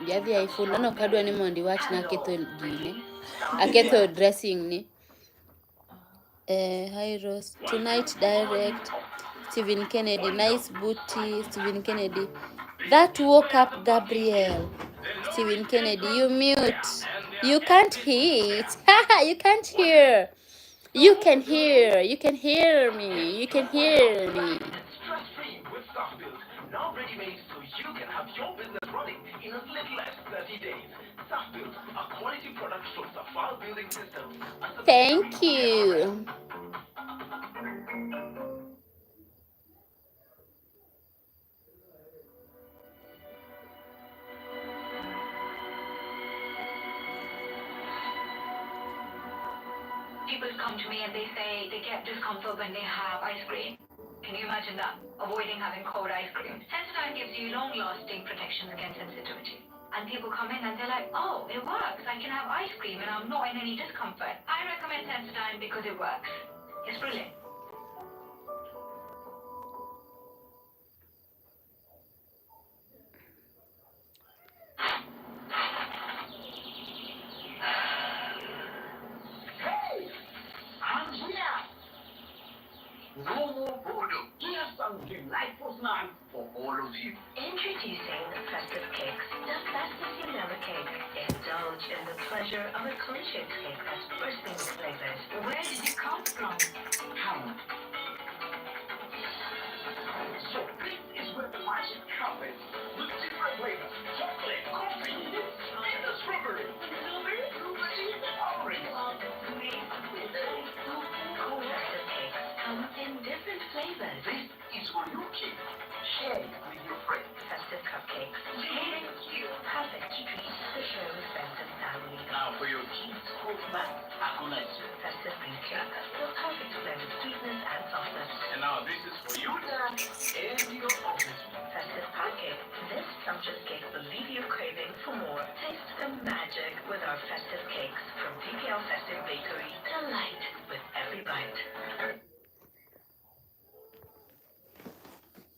Yadhi iPhone no kadwa ni mondi wach na ketho gine. Aketho dressing ni. Hi Rose. Tonight direct. Stephen Kennedy. Nice booty. Stephen Kennedy. That woke up Gabriel. Stephen Kennedy. You mute. You can't hear it. You can't hear. You can hear. You can hear me. You can hear me. Stress-free with SafeBuild. Now ready-made so you can have your business running in as little as 30 days. SafeBuild, a quality product from Safar Building Systems. Thank you. People come to me and they say they get discomfort when they have ice cream. Can you imagine that? Avoiding having cold ice cream. Sensodyne gives you long-lasting protection against sensitivity. And people come in and they're like, oh, it works. I can have ice cream and I'm not in any discomfort. I recommend Sensodyne because it works. It's brilliant. all of you. Introducing festive cakes, the festive vanilla cake. Indulge in the pleasure of a conscious cake that's bursting with flavors. Where did it come from? Come. So this is where the magic happens. With different flavors. Chocolate, coffee, and the strawberry. Blueberry, orange. Festive cakes come in different flavors. This is for your kid. Share it with your friends. Festive cupcakes. Perfect treat to share with friends and family. Now for your kids, cook back. Akunachi. Festive green cake. The perfect blend of sweetness and softness. And now this is for you, Dad, and your office. Festive pancake. This sumptuous cake will leave you craving for more. Taste the magic with our festive cakes from DPL Festive Bakery. Delight with every bite.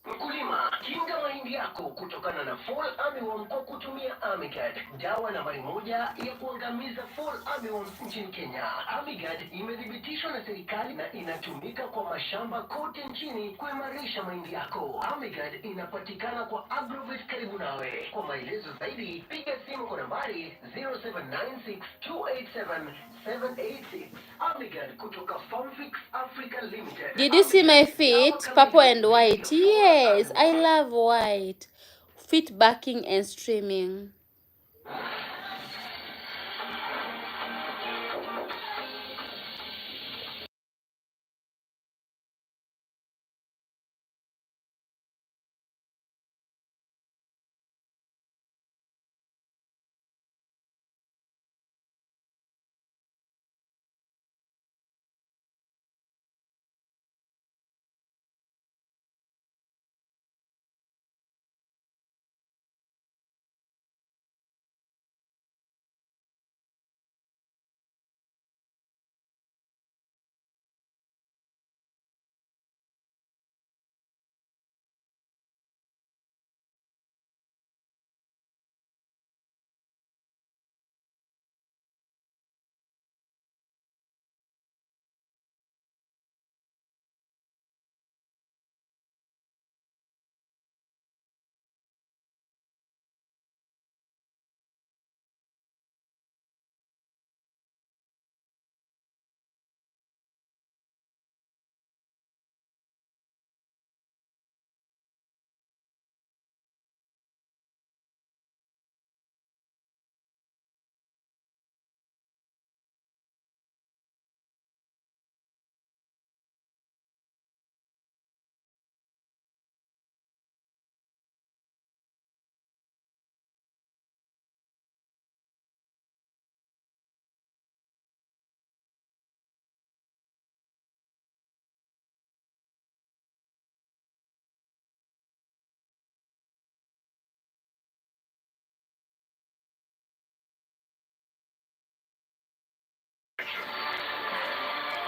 Mkulima, kinga mahindi yako kutokana na Fall Armyworm kwa kutumia Amigad, dawa nambari 1 ya kuangamiza Fall Armyworms nchini Kenya. Amigad imethibitishwa na serikali na inatumika kwa mashamba kote nchini kuimarisha mahindi yako. Amigad inapatikana kwa Agrovet karibu nawe. Kwa maelezo zaidi, piga simu kwa nambari 0796287786. Amigad kutoka Farmfix Africa Limited. Did you see my feet? Purple and white. Yes, I love white. Feet backing and streaming.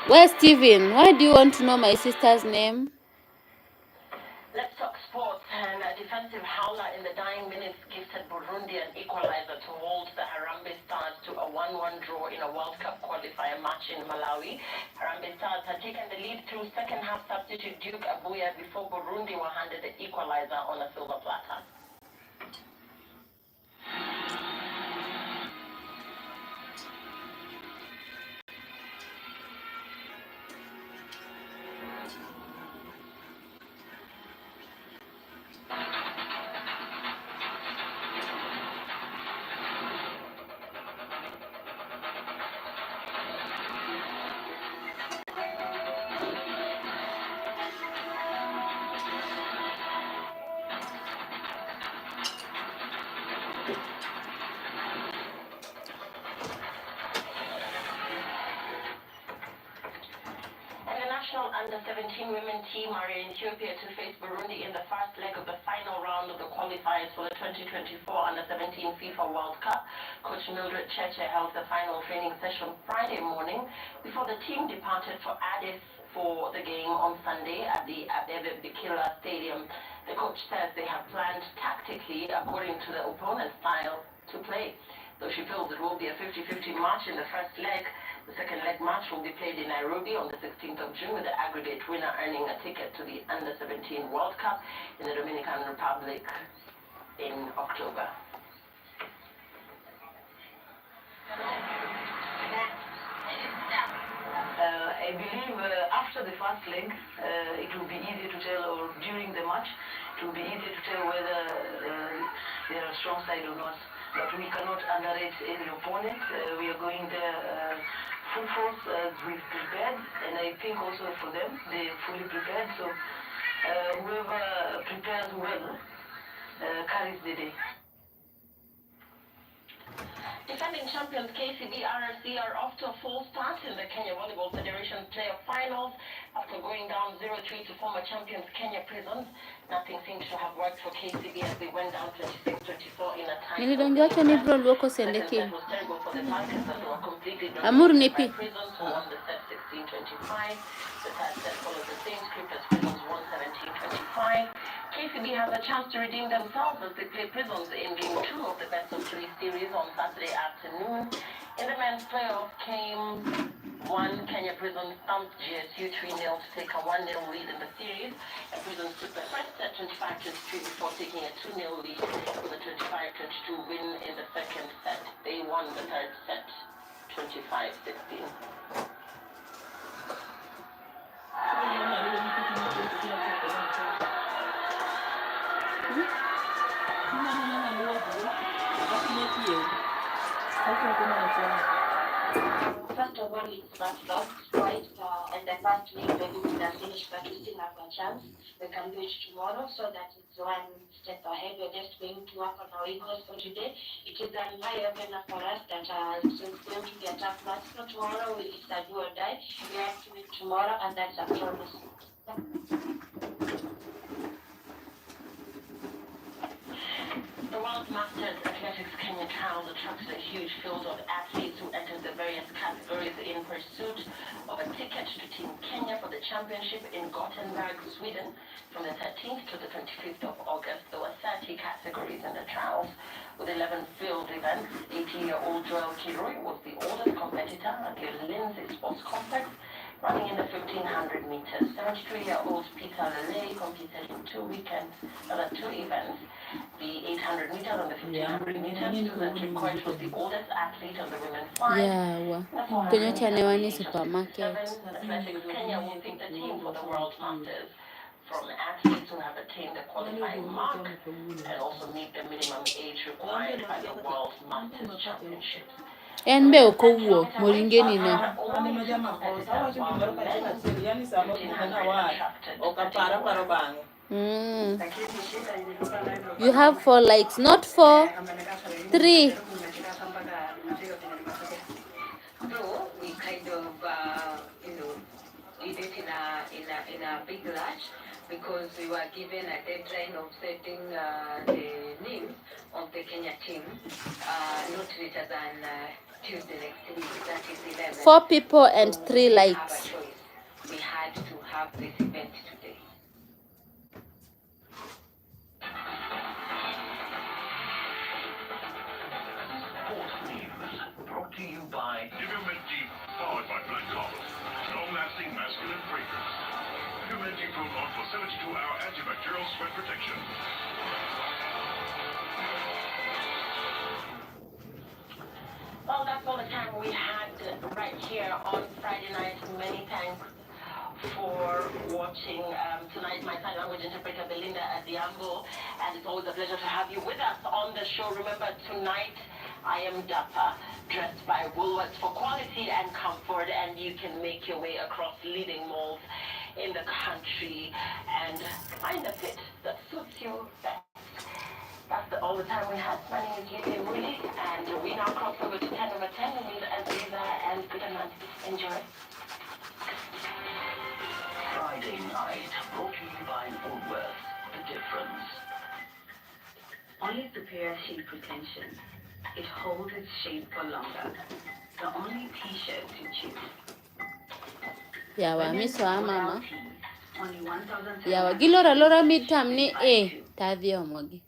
Where's Steven? Why do you want to know my sister's name? Let's talk sports. And a defensive howler in the dying minutes gifted Burundi an equalizer to hold the Harambee Stars to a 1-1 draw in a World Cup qualifier match in Malawi. Harambee Stars had taken the lead through second half substitute Duke Abuya before Burundi were handed the equalizer on a silver platter. Under-17 women team are in Ethiopia to face Burundi in the first leg of the final round of the qualifiers for the 2024 Under-17 FIFA World Cup. Coach Mildred Cheche held the final training session Friday morning before the team departed for Addis for the game on Sunday at the Abebe Bikila Stadium. The coach says they have planned tactically according to the opponent's style to play. Though she feels it will be a 50-50 match in the first leg, The second leg match will be played in Nairobi on the 16th of June, with the aggregate winner earning a ticket to the Under-17 World Cup in the Dominican Republic in October. I believe after the first leg, it will be easy to tell, or during the match, it will be easy to tell whether they are a strong side or not. But we cannot underrate any opponent. We are going there full force as we've prepared, and I think also for them, they're fully prepared. So whoever prepares well carries the day. Defending champions KCB RRC are off to a full start in the Kenya Volleyball Federation playoff finals after going down 0-3 to former champions Kenya Prisons. Nothing seems to have worked for KCB as they went down 26-24 in a tie. Nilidonjoka ni bro luoko sendeki. Was terrible for the Falcons as they were completely Amur dominated by nipi. Prisons, who won the set 16-25. The third set followed the same script as Prisons won 17-25. KCB has a chance to redeem themselves as they play Prisons in Game 2 of the best-of-3 series on Saturday afternoon. In the men's playoff, game 1, Kenya Prisons thumped GSU 3-0 to take a 1-0 lead in the series. And Prisons took the first set 25-23 before taking a 2-0 lead with a 25-22 win in the second set. They won the third set 25-16. First of all, it's not lost, right? And the first week maybe we can finish, but we still have a chance. We can do it tomorrow, so that it's one step ahead. We're just going to work on our egos for today. It is an eye-opener for us that it's going to be a tough match. So tomorrow it's a do or die. We have to win tomorrow, and that's a promise. The World Masters Athletics Kenya Trials attracts a huge field of athletes who enter the various categories in pursuit of a ticket to Team Kenya for the championship in Gothenburg, Sweden, from the 13th to the 25th of August. There were 30 categories in the trials, with 11 field events. 18-year-old Joel Kirui was the oldest competitor at the Lindsay Sports Complex, running in the 1500 meters. 73-year-old Peter Lele competed in 2 events. The 800 meters and the 1500 meters. Susan Kipkoech was the oldest athlete on the women's side. Yeah, kwenye chanewani supermarket. Athletics Kenya will pick the team for the World Masters from athletes who have attained the qualifying mark and also meet the minimum age required by the World Masters Championships. Enbe okowo moringeni na. You have 4 likes, not 4, 3. So we kind of, did it in a big rush because we were given a deadline of setting the names of the Kenya team, not later than Tuesday next week. That is 11. 4 people and 3 likes. We had to have this event today. Brought to you by Divimenti, powered by Black Coffee. Long-lasting masculine fragrance. Divimenti Pro-On for 72-hour antibacterial sweat protection. Well, that's all the time we had right here on Friday night. Many thanks for watching tonight. My sign language interpreter Belinda Adiambo, and it's always a pleasure to have you with us on the show. Remember, tonight I am Dapper, dressed by Woolworths for quality and comfort, and you can make your way across leading malls in the country and find a fit that suits you best. That's all the time we have. My name is Lydia Mooney, and we now cross over to 10 over 10 with Aziza and Goodman. Enjoy. Friday night, brought to you by Woolworths. The difference. Only superior shape retention. It holds its shape for longer. The only t-shirt to choose. Yawa miswa mama. Only 1,000. Yawa gilora midterm ni tadhi omogi.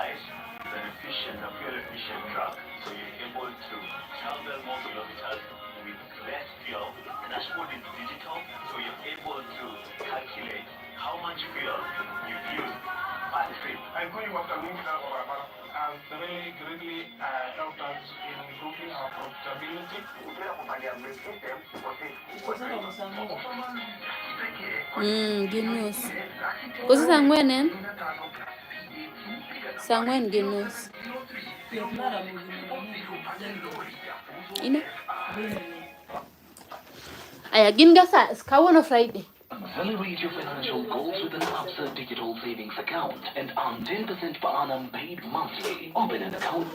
life is an efficient, a fuel efficient truck. So you're able to travel more kilometers with less fuel. The dashboard is digital, so you're able to calculate how much fuel you've used per trip. And going after has really greatly helped us in improving our profitability. Ginus. Kosi sangwen en? Sangwen ginus. Ino? Aya, ginga sa kawano Friday. Celebrate your financial goals with an Absa digital savings account and earn 10% per annum paid monthly. Open an account.